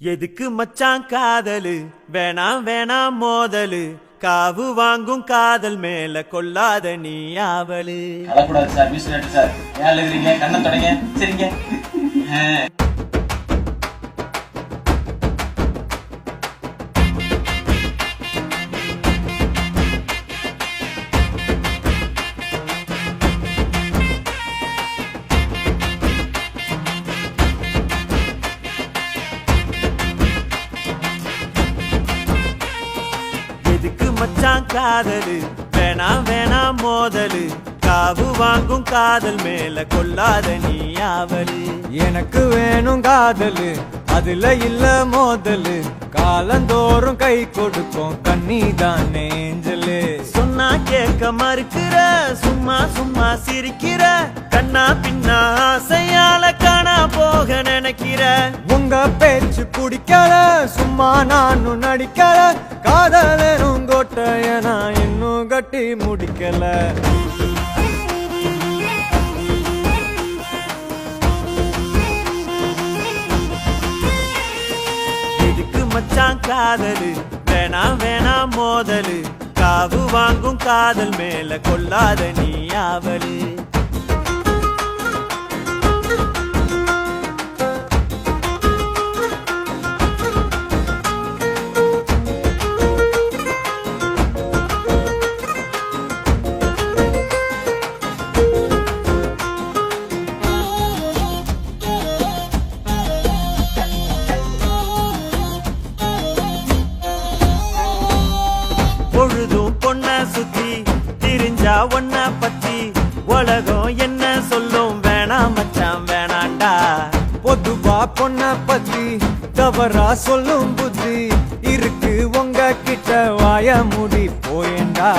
எதுக்கு மச்சான் காதலு வேணாம் வேணாம் மோதலு காவு வாங்கும் காதல் மேல கொள்ளாத நீ ஆவலு. அழக்கூடாது சார், மிஸ்டர் சார், ஏன் அழுகுறீங்க? கண்ணை தொடங்க. சரிங்க. மச்சான் காதலு வேணாம் வேணாம் மோதலு காவு வாங்கும் காதல் மேல கொள்ளாத நீ ஆவலு. எனக்கு வேணும் காதலு அதுல இல்ல மோதலு காலந்தோறும் கை கொடுக்கும் கண்ணீதான் ஏஞ்சலு. சொன்னா கேட்க மறுக்கிற சும்மா சும்மா சிரிக்கிற கண்ணா பின்னா ஆசையால காணா போக நினைக்கிற. உங்க பேச்சு பிடிக்கல சும்மா நானும் நடிக்கல காதலும் கோட்டைய நான் இன்னும் கட்டி முடிக்கல. எதுக்கு மச்சான் காதலு வேணாம் வேணாம் மோதலு காவு வாங்கும் காதல் மேல கொள்ளாத நீ ஆவலு. பொழுதும் பொண்ண சுத்தி திரிஞ்சா ஒன்ன பத்தி உலகம் என்ன சொல்லும் வேணாம் மச்சான் வேணாண்டா. பொதுவா பொண்ண பத்தி தவறா சொல்லும் புத்தி இருக்கு உங்க கிட்ட வாய மூடி போயேண்டா.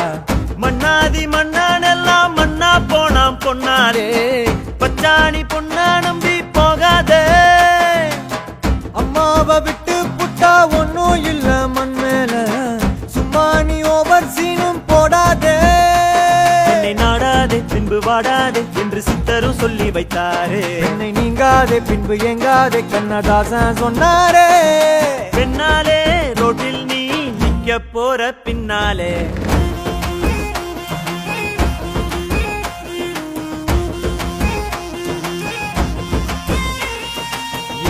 மண்ணாதி மண்ணானெல்லாம் மண்ணா போனாம் பொன்னாரே பச்சாணி பொண்ணா நம்பி போகாதே. அம்மாவை விட்டு புட்டா ஒன்னும் இல்ல மண் மேல சும்மா நீ ஓவர் சீனும் போடாதே. என்னை நாடாதே பின்பு வாடாதே என்று சித்தரும் சொல்லி வைத்தாரே. என்னை நீங்காதே பின்பு எங்காதே கண்ணதாசன் சொன்னாரே. பின்னாலே ரோட்டில் நீ நிக்க போற பின்னாலே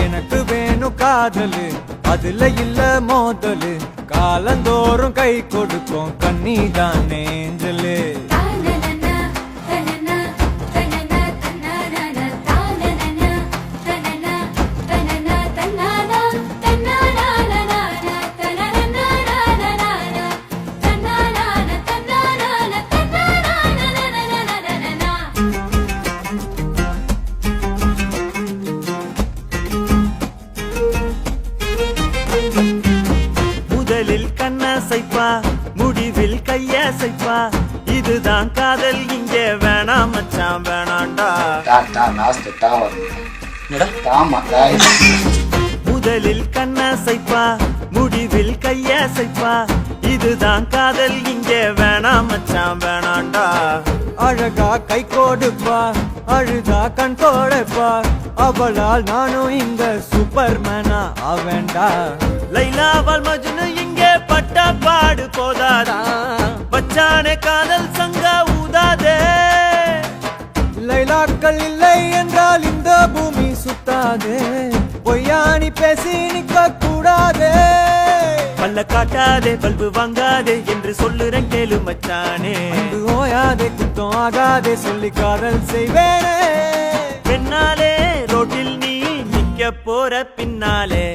எனக்கு வேணும் காதலு அதுல இல்ல மோதலு காலந்தோறும் கை கொடுக்கும் கண்ணீதான் ஏஞ்சலு. முதலில் கண்ணசைப்பா முடிவில் கையசைப்பா இதுதான் காதல் இங்கே வேணாம் மச்சான் வேணாண்டா. முதலில் கண்ணசைப்பா முடிவில் கையசைப்பா இதுதான் காதல் இங்கே வேணாம் மச்சான் வேணாண்டா. அழகா கை கொடுப்பா அழுதா கண் தோடைப்பா அவளால் நானும் இங்க சூப்பர்மேனா ஆவேண்டா. லைலாவால் மஜ்னு இங்கே பட்டா பாடு போதாதா பச்சானே காதல் சங்கா ஊதாதே. லைலாக்கள் இல்லை என்றால் இந்த பூமி சுத்தாதே பொய்யானி பேசி நிக்க கூடாதே. பல்ல காட்டாதே பல்பு வாங்காதே என்று சொல்லுறேன் கேளு மச்சானே. ஓயாதே குத்தம் ஆகாதே சொல்லி காதல் செய்வேனே. பின்னாலே ரோட்டில் நீ நிக்க போற பின்னாலே